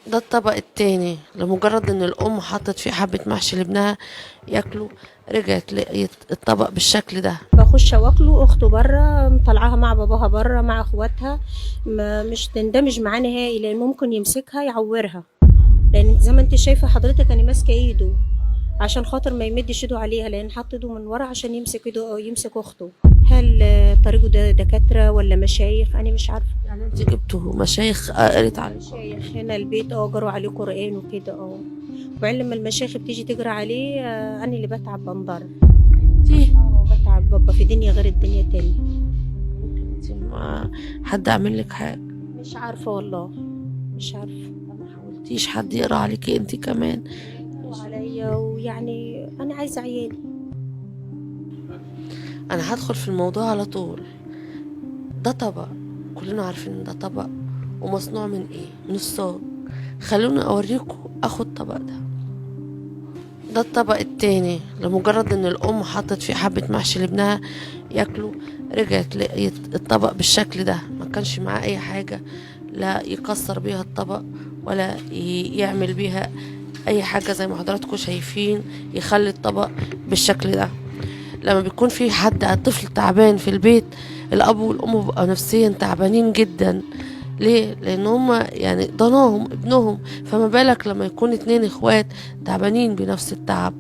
ده الطبق التاني، لمجرد ان الام حطت فيه حبة محشي لابنها ياكله، رجعت لقيت الطبق بالشكل ده. باخش واكله، اخته بره مطلعاها مع باباها بره مع اخواتها، ما مش تندمج معاه نهائي لان ممكن يمسكها يعورها، لان زي ما انت شايفه حضرتك انا ماسكه ايده عشان خاطر ما يمدش ايده عليها، لان حط ايده من ورا عشان يمسك ايده او يمسك اخته. هل طريقه ده دكاتره ولا مشايخ؟ انا مش عارفه. يعني انت جبتوا مشايخ قريت عليه؟ مشايخ هنا البيت جروا عليه قرآن وكده وبعدين لما المشايخ بتيجي تجرى عليه انا اللي بتعب بنضر. انت بتعب بابا في دنيا غير الدنيا تاني. انت ما حد عامل لك حاجة؟ مش عارفة والله، مش عارفة. ما حاولتيش حد يقرا عليكي انت كمان؟ وعليا ويعني أنا عايزة عيالي. انا هدخل في الموضوع على طول. ده طبق، كلنا عارفين ان ده طبق، ومصنوع من ايه؟ من الصاج. خلوني اوريكم اخد الطبق ده. ده الطبق التاني، لمجرد ان الام حطت فيه حبة محشي لابنها ياكله، رجعت لقيت الطبق بالشكل ده. ما كانش معاه اي حاجة، لا يكسر بيها الطبق ولا يعمل بيها اي حاجة زي ما حضراتكم شايفين، يخلي الطبق بالشكل ده. لما بيكون في حد طفل تعبان في البيت، الاب والام بيبقوا نفسيا تعبانين جدا. ليه؟ لان هما يعني ضناهم ابنهم، فما بالك لما يكون اتنين اخوات تعبانين بنفس التعب.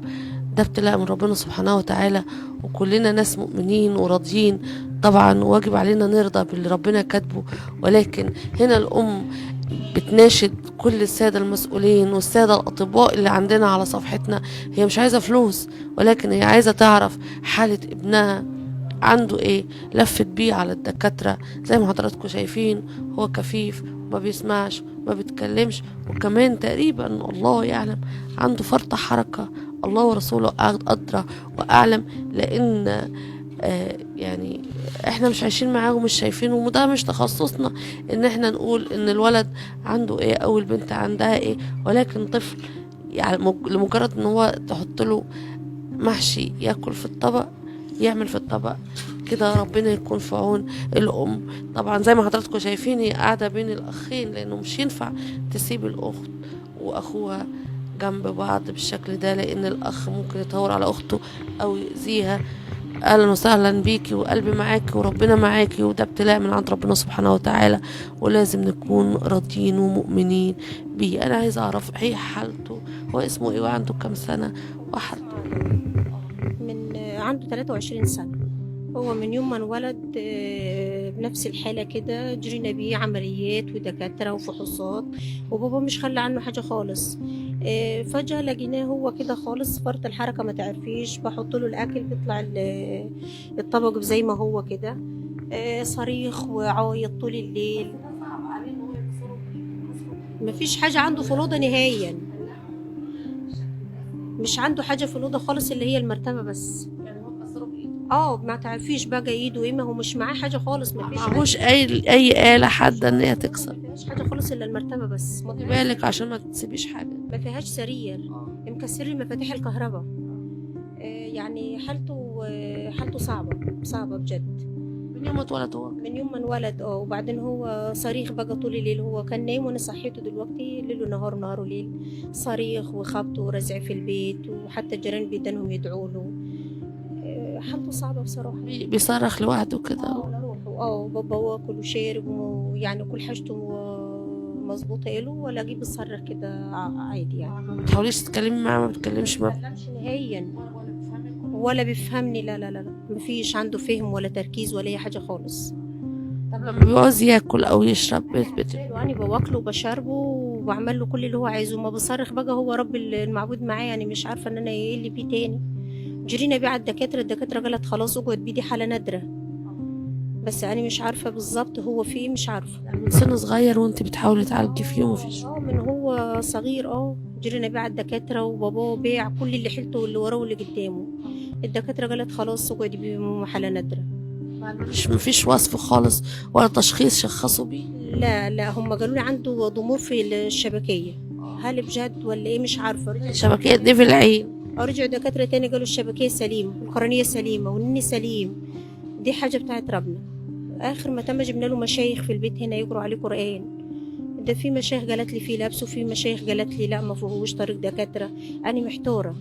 ده ابتلاء من ربنا سبحانه وتعالى، وكلنا ناس مؤمنين وراضيين. طبعا واجب علينا نرضى باللي ربنا كاتبه، ولكن هنا الام بتناشد كل السادة المسؤولين والسادة الأطباء اللي عندنا على صفحتنا. هي مش عايزة فلوس، ولكن هي عايزة تعرف حالة ابنها عنده ايه. لفت بيه على الدكاترة زي ما حضراتكم شايفين، هو كفيف، ما بيسمعش، ما بيتكلمش، وكمان تقريبا الله يعلم عنده فرط حركة. الله ورسوله أدرى وأعلم، لأن يعني احنا مش عايشين معاه ومش شايفينه، وده مش تخصصنا ان احنا نقول ان الولد عنده ايه او البنت عندها ايه. ولكن طفل يعني لمجرد ان هو تحط له محشي ياكل في الطبق، يعمل في الطبق كده، ربنا يكون في عون الام. طبعا زي ما حضراتكم شايفين هي قاعده بين الاخين، لانه مش ينفع تسيب الاخت واخوها جنب بعض بالشكل ده، لان الاخ ممكن يتهور على اخته او يأذيها. اهلا وسهلا بيكي، وقلبي معاكي وربنا معاكي، وده ابتلاء من عند ربنا سبحانه وتعالى، ولازم نكون راضيين ومؤمنين بيه. انا عايزه اعرف ايه حالته، هو اسمه ايه وعنده كام سنه وحالته؟ من عنده 23 سنة. هو من يوم ما انولد بنفس الحالة كده، جرينا بيه عمليات ودكاترة وفحوصات، وبابا مش خلى عنه حاجة خالص. فجأة لقيناه هو كده خالص، فرط الحركة ما تعرفيش، بحط له الأكل بيطلع الطبق زي ما هو كده. صريخ وعايط طول الليل. مفيش حاجة عنده في الأوضة نهائيا، مش عنده حاجة في الأوضة خالص اللي هي المرتبة بس. ما تعرفيش بقى ايده ايه، ما هو مش معاه حاجة خالص، مفيش حاجة. معهوش اي آلة حادة ان هي تكسر؟ مفيهاش حاجة خالص إلا المرتبة بس. خدي بالك عشان ما تسيبيش حاجة. ما فيهاش سرير، مكسر مفاتيح الكهرباء. يعني حالته صعبة صعبة بجد. من يوم ما اتولد هو؟ من يوم ما انولد وبعدين هو صريخ بقى طول الليل، هو كان نايم وانا صحيته دلوقتي، ليل ونهار نهار وليل، صريخ وخبط ورزع في البيت، وحتى الجيران بيدنهم يدعوا له. حالته صعبة بصراحة. بيصرخ لوحده كده؟ على روحه بابا واكل وشارب ويعني كل حاجته مظبوطة له، والاقيه بيصرخ كده عادي يعني. ما بتحاوليش تتكلمي معاه؟ ما بتكلمش ما ما بيتكلمش نهائيا ولا بيفهمني، لا لا لا لا، مفيش عنده فهم ولا تركيز ولا اي حاجة خالص. طب لما بيعوز ياكل او يشرب يعني بواكله وبشربه وبعمل له كل اللي هو عايزه، ما بصرخ بقى، هو رب المعبود معاه، يعني مش عارفة ان انا ايه اللي بيه تاني. جرينا بيه على الدكاترة قالت خلاص اقعد بيه، دي حالة نادرة، بس انا مش عارفة بالظبط هو فيه، مش عارفة. من سن صغير وانت بتحاولي تعالجي فيه ومفيش؟ من هو صغير جرينا بيه على الدكاترة، وباباه بيع كل اللي حيلته واللي وراه واللي قدامه. الدكاترة قالت خلاص اقعد بيه، حالة نادرة. مفيش وصف خالص ولا تشخيص شخصوا بيه؟ لا لا، هم قالوا لي عنده ضمور في الشبكية. هل بجد ولا ايه؟ مش عارفة. الشبكية دي في العين؟ رجعوا دكاترة تاني قالوا الشبكية سليمة والقرنية سليمة والنني سليم، دي حاجة بتاعت ربنا. آخر ما تم جبنا له مشايخ في البيت هنا يقروا عليه قرآن. ده في مشايخ قالت لي فيه لبس، وفي مشايخ قالت لي لا ما فيهوش طريق دكاترة. أنا محتارة،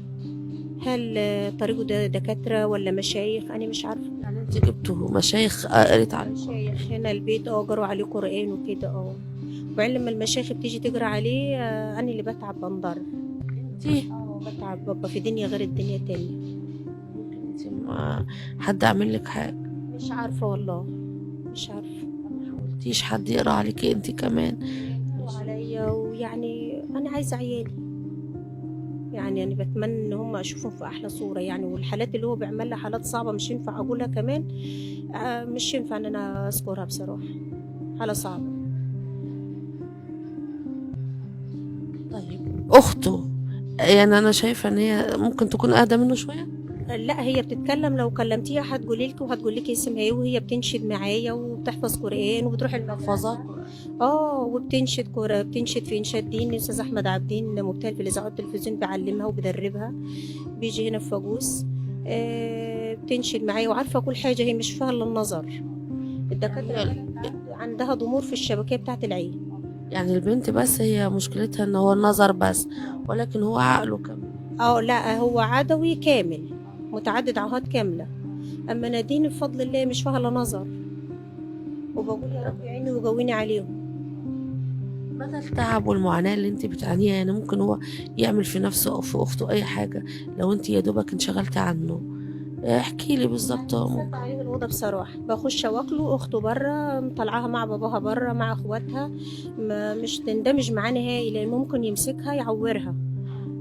هل طريقه ده دكاترة ولا مشايخ؟ أنا مش عارفة. يعني انت جبتوا مشايخ قريت عليه؟ مشايخ هنا البيت قروا عليه قرآن وكده وبعدين لما المشايخ بتيجي تقرا عليه أنا اللي بتعب بنضر. انت بتعب، ببقى في دنيا غير الدنيا تانية. انت ما حد عامل لك حاجه؟ مش عارفة والله، مش عارفة. ما حاولتيش حد يقرا عليكي انت كمان؟ عليا، ويعني أنا عايزة عيالي، يعني أنا بتمنى إن هم أشوفهم في أحلى صورة يعني. والحالات اللي هو بيعمل لها حالات صعبة مش ينفع أقولها كمان، مش ينفع إن أنا أذكرها بصراحة، حالة صعبة. طيب اخته، يعني انا شايفه ان هي ممكن تكون اهدى منه شويه. لا هي بتتكلم، لو كلمتيها هتقولي لك وهتقول لك اسمها ايه، وهي بتنشد معايا وبتحفظ قرآن وبتروح حفظات. وبتنشد بتنشد في انشاد دين. الاستاذ احمد عابدين مبتهل في الاذاعه والتلفزيون بيعلمها وبدربها، بيجي هنا في فاجوس بتنشد معايا وعارفه كل حاجه. هي مش فيها الا النظر. الدكاتره عندها ضمور في الشبكيه بتاعه العين. يعني البنت بس هي مشكلتها ان هو النظر بس، ولكن هو عقله كمان. لا هو عدوي كامل، متعدد عهات كامله. اما نادين بفضل الله مش فيها الا نظر، وبقول يا رب يعيني ويقويني عليهم. مدى التعب والمعاناة اللي انت بتعانيها، يعني ممكن هو يعمل في نفسه او في اخته اي حاجة لو انت يا دوبك انشغلتي عنه؟ احكي لي بالظبط. سد عليه الأوضة بصراحة، بخش واكله. أخته برا مطلعاها مع باباها برا مع أخواتها، مش تندمج معاه نهائي، لأن ممكن يمسكها يعورها.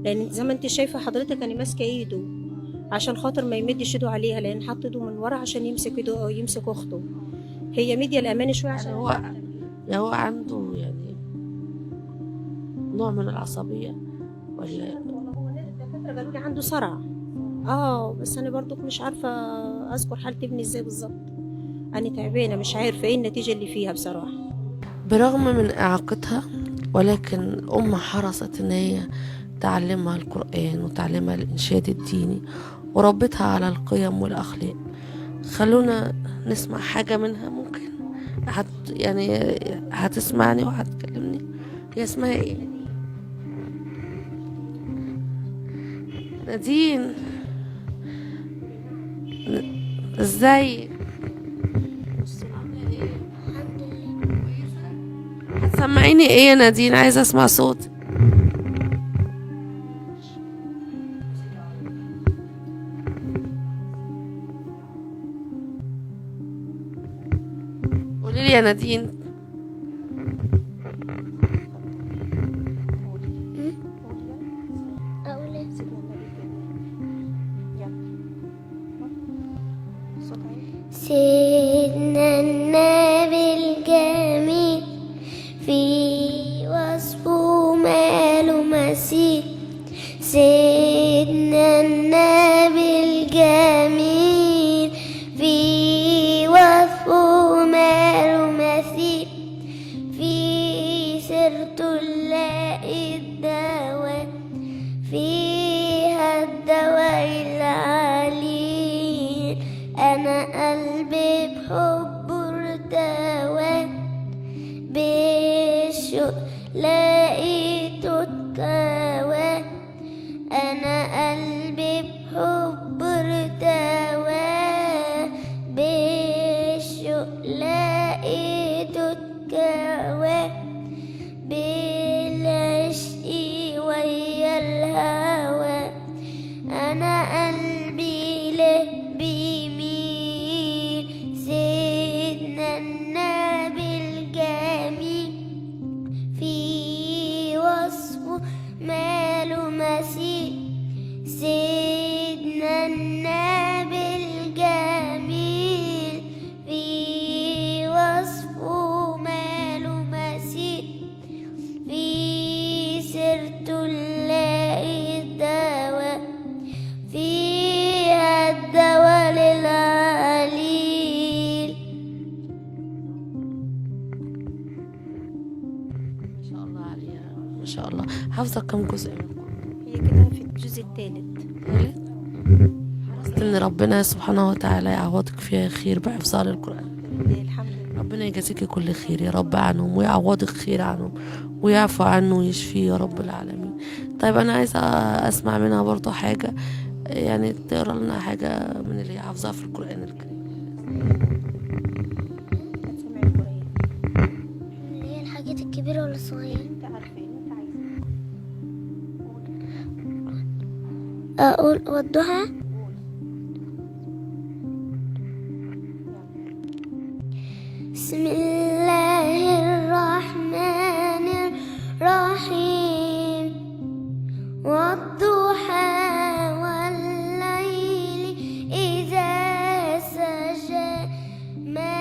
لأن زي ما انت شايفة حضرتك أنا ماسكة إيده عشان خاطر ما يمدش إيده عليها، لأن حط إيده من ورا عشان يمسك إيده أو يمسك أخته. هي مدية الأمان شوية عشان هو عنده يعني نوع من العصبية ولا؟ هو نادي الدكاترة قالوا لي عنده صرع. بس انا برضو مش عارفه اذكر حاله ابني ازاي بالظبط. انا تعبانه مش عارفه ايه النتيجه اللي فيها بصراحه. برغم من إعاقتها، ولكن أم حرصت إن هي تعلمها القرآن وتعلمها الإنشاد الديني وربتها على القيم والأخلاق. خلونا نسمع حاجة منها. ممكن يعني هتسمعني وهتكلمني. هي اسمها ايه؟ نادين، ازاي؟ هتسمعيني ايه يا نادين؟ عايزة اسمع صوت. قوليلي يا نادين. سيدنا النبي الجميل في وصفه ماله مثيل. سيدنا النبي الجميل في وصفه ماله مثيل. في سيرته نلاقي الدواء، فيها الدواء العليل. أنا قلبي بحبه ارتوى، بالشوق لقيته اتكوى. أنا قلبي بحبه ارتوى، بالشوق لقيته اتكوى. بالعشق ويا الهوى أنا قلبي له بيميل. سيدنا النبي الجميل في وصفه ماله مثيل. سيدنا النبي الجميل في وصفه ماله مثيل. في سيرته نلاقي الدواء، فيها الدواء للعليل. ما شاء الله عليها، ما شاء الله. حافظة كم جزء؟ هي كده في الجزء الثالث. حرصت ان ربنا سبحانه وتعالى يعوضك فيها خير بحفظها للقرآن. الحمد لله. ربنا يجازيكي كل خير يا رب عنهم، ويعوضك خير عنهم، ويعفو عنه ويشفيه يا رب العالمين. طيب انا عايزه اسمع منها برضه حاجه، يعني تقرا لنا حاجه من اللي هي حافظاها في القران الكريم. هتسمعي القرآن اللي هي الحاجات الكبيرة ولا الصغيرة؟ انت عارفة اللي انت عايزاه. أقول والضحى. بسم الله الرحمن الرحيم. والضحى والليل إذا سجى ما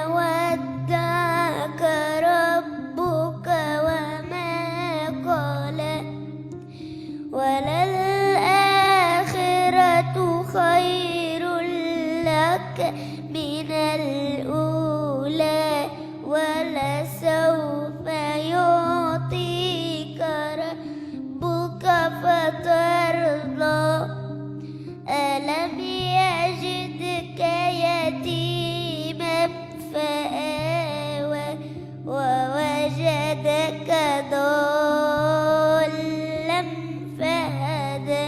ودعك ربك وما قلى وللآخرة خير لك من الأولى ولسوف يعطيك ربك فترضى ألم يجدك يتيما فآوى ووجدك ضالا فهدى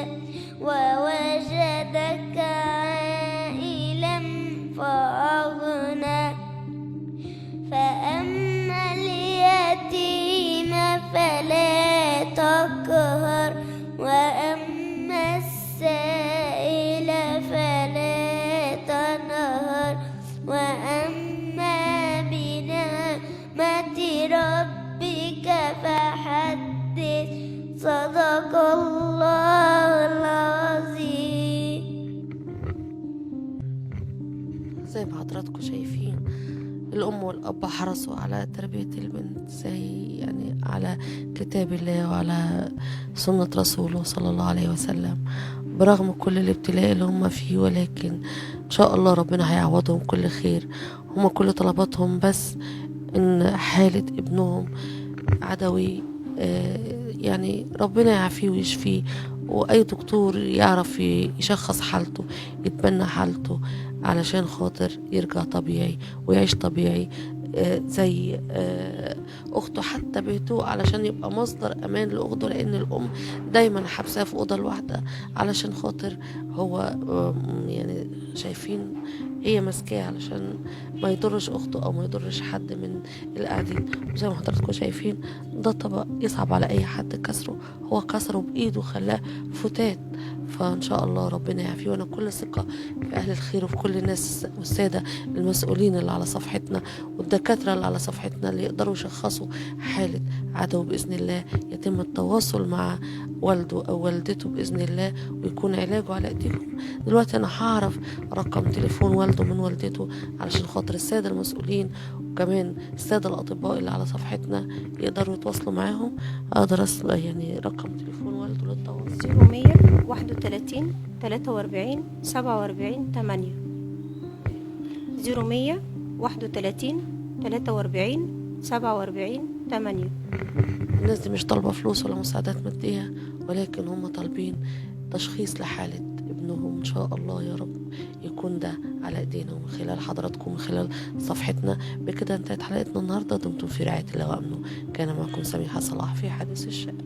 ووجدك عائلا فأغنى فأما اليتيم فلا تقهر وأما السائل فلا تنهر وأما بنعمة ربك فحدث. صدق الله العظيم. زي ما حضراتكم شايفين الأم والأب حرصوا على تربية البنت زي يعني على كتاب الله وعلى سنة رسوله صلى الله عليه وسلم، برغم كل الابتلاء اللي هم فيه، ولكن إن شاء الله ربنا هيعوضهم كل خير. هم كل طلباتهم بس إن حالة ابنهم عدوي يعني ربنا يعافيه ويشفيه، واي دكتور يعرف يشخص حالته يتبنى حالته علشان خاطر يرجع طبيعي ويعيش طبيعي زي اخته، حتى بيته علشان يبقى مصدر امان لاخته، لان الام دايما حبسها في اوضه لوحدها علشان خاطر هو يعني شايفين هي ماسكاه علشان ما يضرش اخته او ما يضرش حد من القاعدين. وزي ما حضراتكم شايفين ده طبق يصعب على اي حد كسره، هو كسره بايده خلاه فتات. فان شاء الله ربنا يعافيه، وانا كل ثقه في اهل الخير وفي كل الناس والساده المسؤولين اللي على صفحتنا والدكاتره اللي على صفحتنا اللي يقدروا يشخصوا حاله عدو باذن الله، يتم التواصل مع والده او والدته باذن الله ويكون علاجه على ايديكم. دلوقتي انا هعرف رقم تليفون والده من والدته علشان خاطر الساده المسؤولين وكمان الساده الاطباء اللي على صفحتنا يقدروا يتواصلوا معاهم. اقدر يعني رقم تليفون والده للتواصل 0131 43 47 8 0131 43 47 8. الناس دي مش طالبة فلوس ولا مساعدات مادية، ولكن هم طالبين تشخيص لحالة ابنهم. إن شاء الله يا رب يكون ده على ايدينا ومن خلال حضراتكم من خلال صفحتنا. بكده انتهت حلقتنا النهاردة. دمتم في رعاية الله وأمنه. كان معكم سميحة صلاح في حديث الشارع.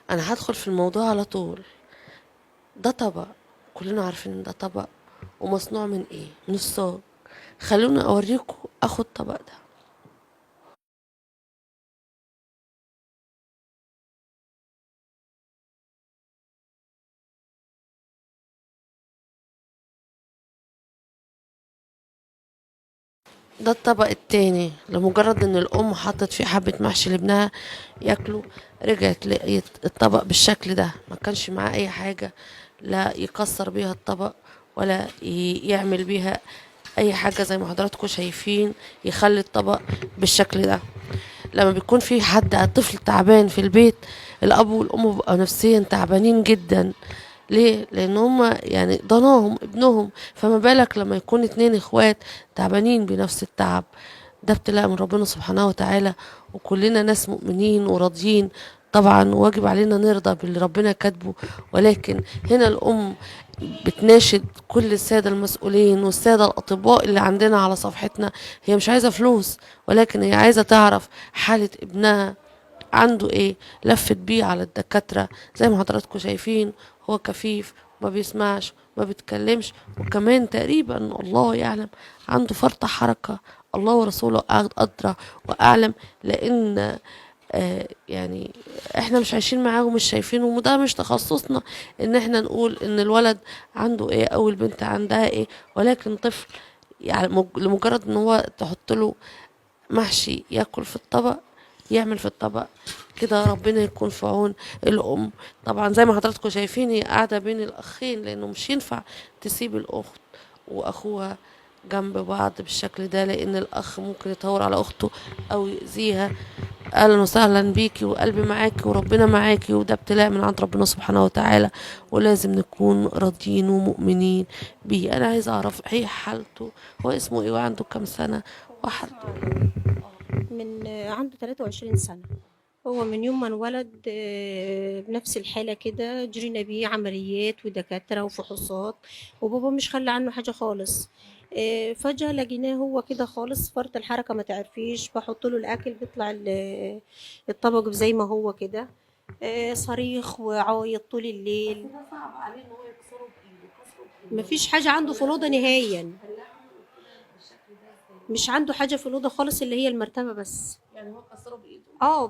انا هدخل في الموضوع على طول. ده طبق، كلنا عارفين ان ده طبق، ومصنوع من ايه؟ من الصاج. خلوني اوريكم اخد الطبق ده. ده الطبق التاني، لمجرد ان الام حطت فيه حبة محشي لابنها ياكله، رجعت لقيت الطبق بالشكل ده، ما كانش معاه اي حاجة، لا يكسر بيها الطبق ولا يعمل بيها اي حاجة زي ما حضراتكم شايفين، يخلي الطبق بالشكل ده. لما بيكون في حد طفل تعبان في البيت، الاب والام بيبقوا نفسيا تعبانين جدا. ليه؟ لان هما يعني ضناهم ابنهم، فما بالك لما يكون اتنين اخوات تعبانين بنفس التعب. ده ابتلاء من ربنا سبحانه وتعالى، وكلنا ناس مؤمنين وراضيين. طبعا واجب علينا نرضى باللي ربنا كاتبه، ولكن هنا الام بتناشد كل السادة المسؤولين والسادة الأطباء اللي عندنا على صفحتنا. هي مش عايزة فلوس، ولكن هي عايزة تعرف حالة ابنها عنده ايه. لفت بيه على الدكاترة زي ما حضراتكم شايفين، هو كفيف، ما بيسمعش، ما بيتكلمش، وكمان تقريبا الله يعلم عنده فرط حركة. الله ورسوله أدرى وأعلم، لأن يعني احنا مش عايشين معاه ومش شايفينه، وده مش تخصصنا ان احنا نقول ان الولد عنده ايه او البنت عندها ايه. ولكن طفل يعني لمجرد ان هو تحط له محشي ياكل في الطبق، يعمل في الطبق كده، ربنا يكون في عون الام. طبعا زي ما حضراتكم شايفين هي قاعده بين الاخين، لانه مش ينفع تسيب الاخت واخوها جنب بعض بالشكل ده، لان الاخ ممكن يتهور على اخته او يأذيها. اهلا وسهلا بيكي، وقلبي معاكي وربنا معاكي، وده ابتلاء من عند ربنا سبحانه وتعالى، ولازم نكون راضيين ومؤمنين بيه. انا عايزه اعرف ايه حالته، هو اسمه ايه وعنده كام سنه وحالته إيه؟ من عنده 23 سنة. هو من يوم ما انولد بنفس الحالة كده، جرينا بيه عمليات ودكاترة وفحوصات، وبابا مش خلى عنه حاجة خالص. فجأة لقيناه هو كده خالص، فرط الحركة ما تعرفيش، بحط له الأكل بيطلع الطبق زي ما هو كده. صريخ وعايط طول الليل. ده صعب عليه ان هو يكسره بايده، كسره بايده. مفيش حاجة عنده في الأوضة نهائيا، بالشكل ده ازاي؟ مش عنده حاجة في الأوضة خالص، اللي هي المرتبة بس. يعني هو كسره بايده؟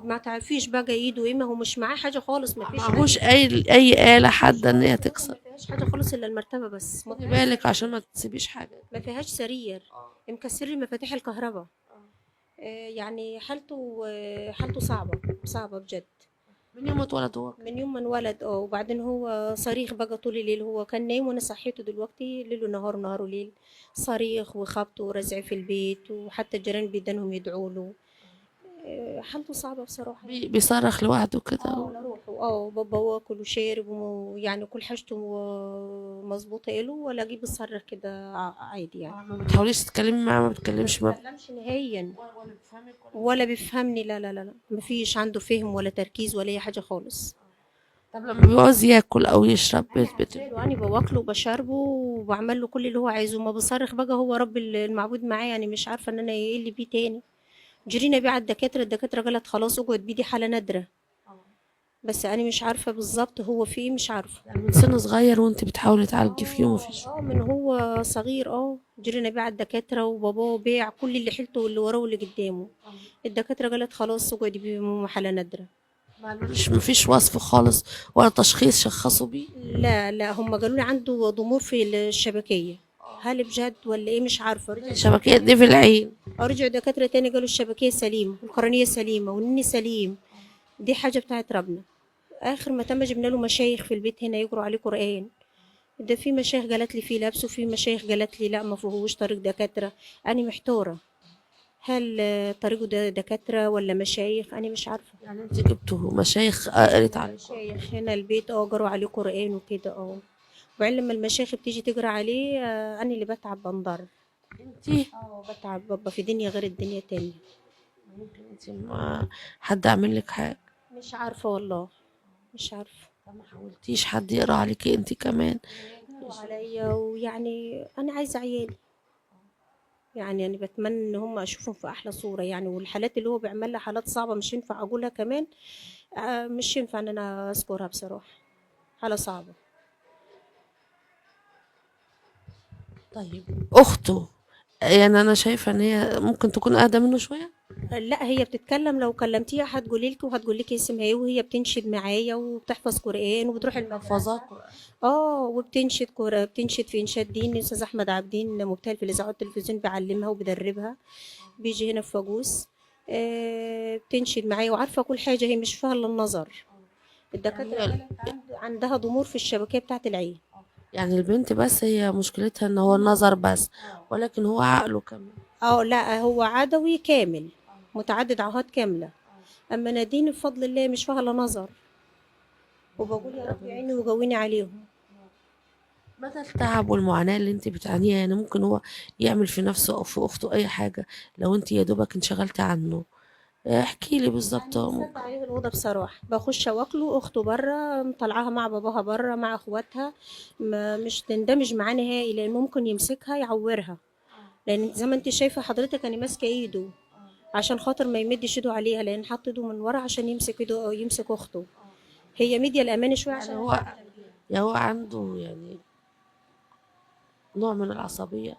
ما تعرفيش بقى ايده ايه، ما هو مش معاه حاجة خالص، مفيش معهوش حاجة. اي آلة حادة ان هي ما تكسر؟ فيهاش حاجة خالص إلا المرتبة بس، خدي بالك عشان ما تسيبيش حاجة. ما فيهاش سرير. مكسر لي مفاتيح الكهرباء. يعني حالته صعبة صعبة بجد. من يوم ما اتولد هو من يوم ما انولد. وبعدين هو صريخ بقى طول الليل، هو كان نايم وانا صحيته دلوقتي، ليل ونهار ونهار وليل، صريخ وخبط ورزع في البيت، وحتى الجيران بيدنهم يدعوا له. حالته صعبة بصراحة. بيصرخ لوحده كده على روحه. بابا واكل وشارب يعني كل حاجته مظبوطة له، ولا اجيب الصرخ كده عادي يعني. ما بتحاوليش تتكلمي معاه؟ ما بتكلمش؟ ما ما بيتكلمش نهائيا، ولا بيفهمك ولا بيفهمني. لا لا لا لا، مفيش عنده فهم ولا تركيز ولا اي حاجة خالص. طب لما بيعوز ياكل او يشرب يعني بواكله وبشربه وبعمل له كل اللي هو عايزه، ما بصرخ بقى، هو رب المعبود معاه، يعني مش عارفة ان انا ايه اللي بيه تاني. جرينا بيه على الدكاترة قالت خلاص اقعد بيه، دي حالة نادرة. بس انا مش عارفة بالظبط هو في ايه، مش عارفة. يعني من سن صغير وانت بتحاولي تعالجي فيه ومفيش؟ من هو صغير. جرينا بيه على الدكاترة، وباباه بيع كل اللي حيلته واللي وراه واللي قدامه. الدكاترة قالت خلاص اقعد بيه، حالة نادرة. مفيش وصف خالص ولا تشخيص شخصوا بيه؟ لا لا، هم قالوا لي عنده ضمور في الشبكية. هل بجد ولا ايه، مش عارفة. الشبكية دي في العين؟ رجعوا دكاترة تاني قالوا الشبكية سليمة والقرنية سليمة والنني سليم. دي حاجة بتاعت ربنا. آخر ما تم جبنا له مشايخ في البيت هنا يقروا عليه قرآن. ده في مشايخ قالت لي فيه لابس، وفي مشايخ قالت لي لا ما فيهوش، طريق دكاترة. أنا محتارة، هل طريقه ده دكاترة ولا مشايخ، أنا مش عارفة. يعني انت جبتوا مشايخ قريت عليكم؟ مشايخ هنا البيت قروا عليه قرآن وكده. وبعدين لما المشايخ بتيجي تقرا عليه، أنا اللي بتعب بنضر. انت بتعب، بابا في دنيا غير الدنيا تانية. ممكن انت ما حد عامل لك حاجة؟ مش عارفة والله، مش عارفة. طب ما حاولتيش حد يقرا عليكي انت كمان؟ عليا، ويعني أنا عايزة عيالي. يعني أنا بتمنى إن هم أشوفهم في أحلى صورة يعني، والحالات اللي هو بيعمل لها حالات صعبة مش ينفع أقولها كمان. مش ينفع إن أنا أذكرها بصراحة، حالة صعبة. طيب اخته، يعني انا شايفه ان هي ممكن تكون اهدى منه شويه. لا هي بتتكلم، لو كلمتيها هتقولي لك وهتقول لك اسمها ايه، وهي بتنشد معايا وبتحفظ قرآن وبتروح حفظها المدرسة. قرآن. اه وبتنشد قرآن، بتنشد في انشاد دين. الاستاذ احمد عابدين مبتهل في الاذاعه والتلفزيون بيعلمها وبيدربها، بيجي هنا في فاجوس. بتنشد معايا وعارفه كل حاجه، هي مش فيها الا النظر. يعني الدكاتره هي، قالت عندها ضمور في الشبكيه بتاعه العين. يعني البنت بس هي مشكلتها ان هو النظر بس، ولكن هو عقله كمان. اه لا هو عدوي كامل، متعدد عهات كامله. اما نادين بفضل الله مش فيها الا نظر، وبقول يا رب يعيني ويقويني عليهم. مدى التعب والمعاناة اللي انت بتعانيها، يعني ممكن هو يعمل في نفسه او في اخته اي حاجة لو انت يا دوبك انشغلتي عنه؟ احكي لي بالظبط يعني سد ممكن. عليه الأوضة بصراحة، بخش واكله، أخته برا مطلعاها مع باباها برا مع اخواتها. ما مش تندمج معاه نهائي، لأن ممكن يمسكها يعورها. لأن زي ما انت شايفة حضرتك أنا ماسكة ايده عشان خاطر ما يمدش ايده عليها، لأن حط ايده من ورا عشان يمسك ايده أو يمسك أخته. هي مدية الأمان شوية يعني عشان هو، يعني هو عنده يعني نوع من العصبية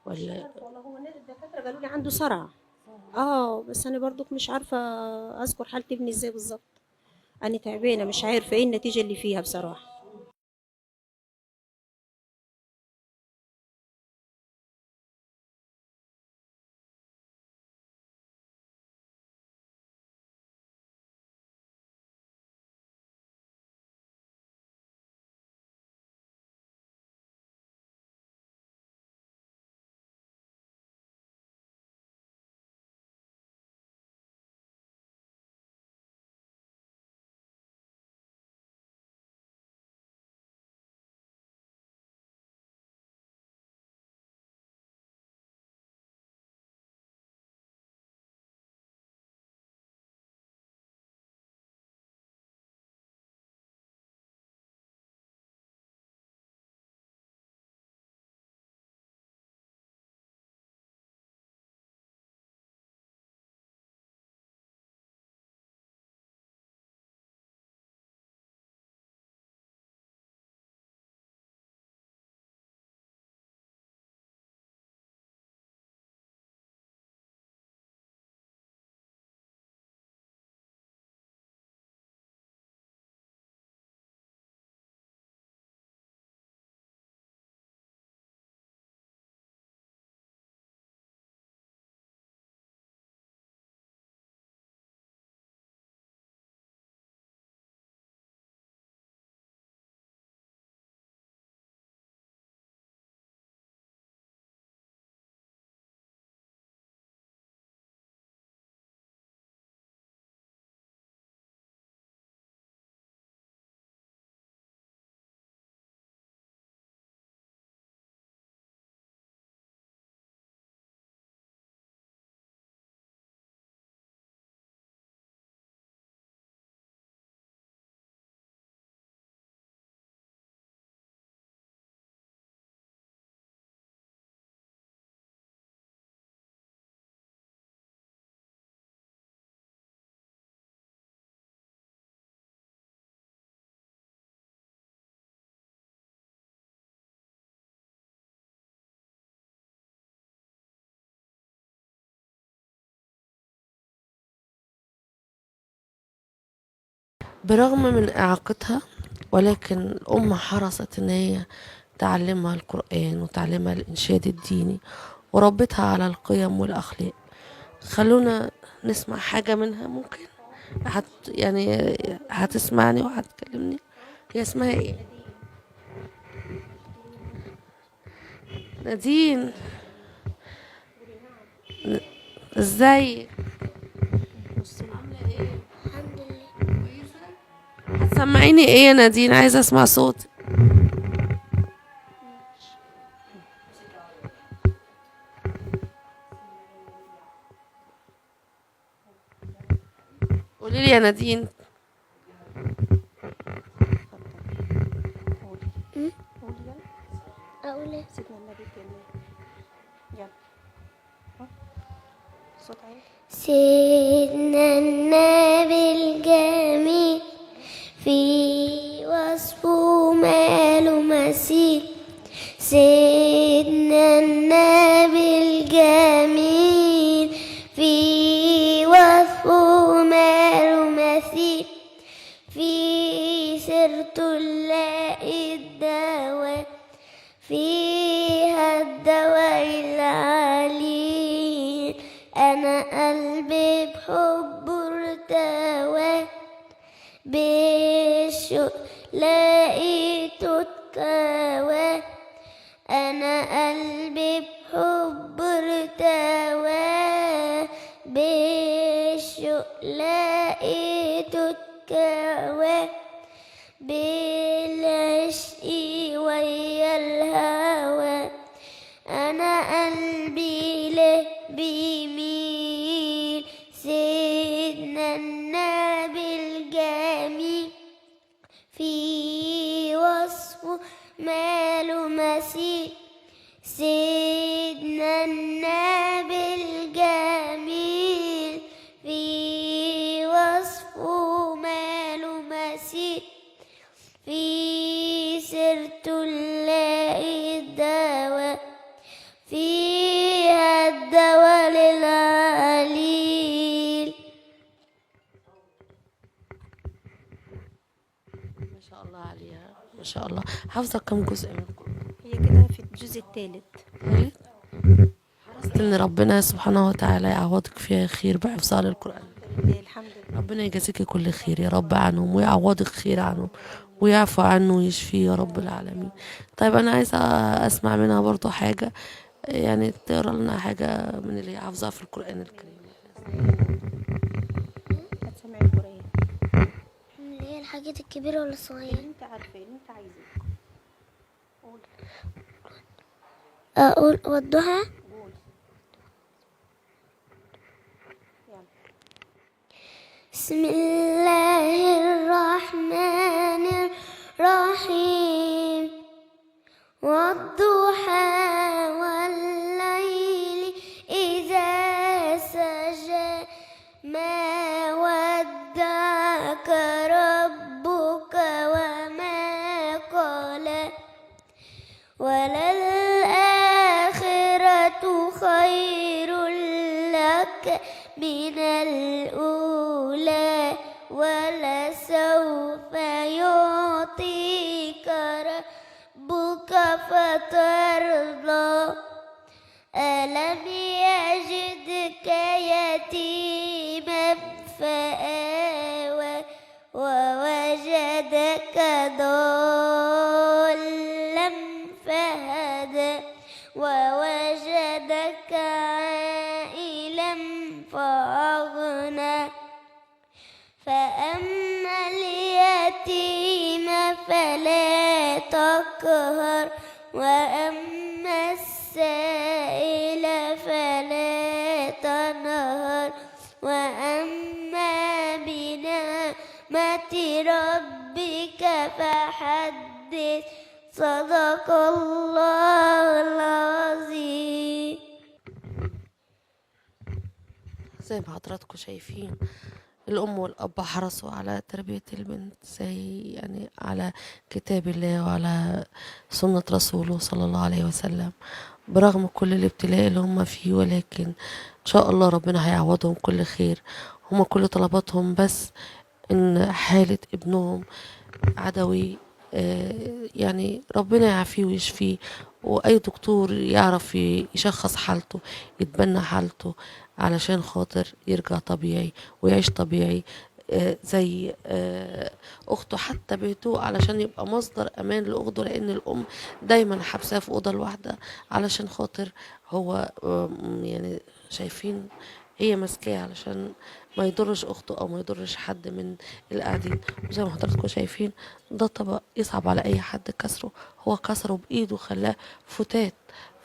مش ولا؟ عارفة والله، هو الدكاترة قالوا لي عنده صرع. اه بس أنا برضك مش عارفة أذكر حالة ابني ازاي بالظبط. أنا تعبانة مش عارفة ايه النتيجة اللي فيها بصراحة. برغم من إعاقتها، ولكن الأم حرصت إن هي تعلمها القرآن وتعلمها الإنشاد الديني وربتها على القيم والأخلاق. خلونا نسمع حاجة منها ممكن. يعني هتسمعني وهتكلمني. هي اسمها ايه؟ نادين. ازاي؟ الحمد لله. هتسمعيني ايه يا نادين؟ عايزة اسمع صوتك. قولي لي يا نادين. قولي. قولي يلا. أقول إيه؟ سيدنا النبي كمان. يلا. صوت عالي. سيدنا النبي الجميل في وصفه ماله مثيل. سيدنا النبي الجميل في وصفه ماله مثيل. في سيرته نلاقي الدواء، فيها الدواء العليل. أنا قلبي بحبه ارتوى، بالشوق لقيته اتكوى. أنا قلبي بحبه ارتوى، بالشوق لقيته اتكوى. بالعشق ويا الهوى أنا قلبي له بيميل. سيدنا النبي الجميل في وصفه ماله مثيل. سيدنا النبي الجميل في وصفه ماله مثيل. في سيرته نلاقي الدواء، فيها الدواء للعليل. ما شاء الله عليها، ما شاء الله. حافظة كم جزء من القرآن؟ هي كده في الجزء الثالث. حرصت ان ربنا سبحانه وتعالى يعوضك فيها خير بحفظها للقرآن. الحمد لله. ربنا يجازيكي كل خير يا رب عنهم، ويعوضك خير عنهم، ويعفو عنه ويشفيه يا رب العالمين. طيب انا عايزة اسمع منها برضو حاجة، يعني تقرا لنا حاجة من اللي هي حافظها في القرآن الكريم. هتسمعي القرآن اللي هي الحاجات الكبيرة ولا الصغيرة؟ انت عارفه اللي انت عايزاه. قول. أقول والضحى. قول. يلا. بسم الله الرحمن الرحيم. والضحى والليل إذا سجى ما ودعك ربك وما قلى. وللآخرة خير لك من الأولى، ولسوف يعطيك ربك فترضى. ألم يجدك يتيما فآوى، ووجدك ضالا فهدى، ووجدك عائلا فأغنى. فأما اليتيم فلا تقهر، وأما السائل فلا تنهر، وأما بنعمة ربك فحدث. صدق الله العظيم. زي ما حضراتكم شايفين الأم والأب حرصوا على تربية البنت زي يعني على كتاب الله وعلى سنة رسوله صلى الله عليه وسلم، برغم كل الابتلاء اللي هم فيه، ولكن إن شاء الله ربنا هيعوضهم كل خير. هم كل طلباتهم بس إن حالة ابنهم عدوي يعني ربنا يعافيه ويشفيه، واي دكتور يعرف يشخص حالته يتبنى حالته علشان خاطر يرجع طبيعي ويعيش طبيعي زي اخته، حتى بهدوء علشان يبقى مصدر امان لاخته، لان الام دايما حابساه في اوضه لوحدها علشان خاطر هو يعني شايفين هي ماسكاه علشان ما يضرش اخته او ما يضرش حد من القاعدين. وزي ما حضراتكم شايفين ده طبق يصعب على اي حد كسره، هو كسره بايده خلاه فتات،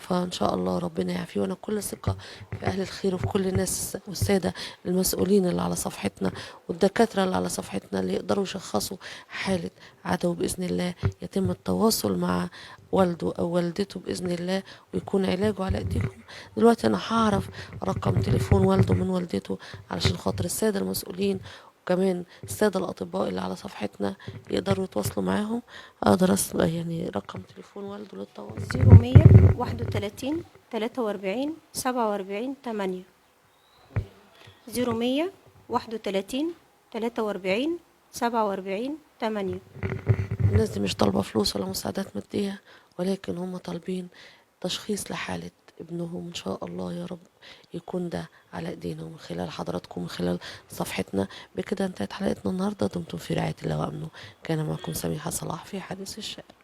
فان شاء الله ربنا يعافيه. وانا كل ثقه في اهل الخير وفي كل الناس والساده المسؤولين اللي على صفحتنا والدكاتره اللي على صفحتنا اللي يقدروا يشخصوا حاله عدو باذن الله، يتم التواصل مع والده او والدته باذن الله ويكون علاجه على ايديكم. دلوقتي انا هعرف رقم تليفون والده من والدته علشان خاطر الساده المسؤولين وكمان الساده الاطباء اللي على صفحتنا يقدروا يتواصلوا معاهم. اقدر يعني رقم تليفون والده للتواصل 0100 31 43 47 8. 0100 31 43 47 8. الناس دي مش طالبة فلوس ولا مساعدات مادية، ولكن هم طالبين تشخيص لحالة ابنهم. إن شاء الله يا رب يكون ده على إيدينا ومن خلال حضراتكم من خلال صفحتنا. بكده انتهت حلقتنا النهاردة. دمتم في رعاية الله وأمنه. كان معكم سميحة صلاح في حديث الشائع.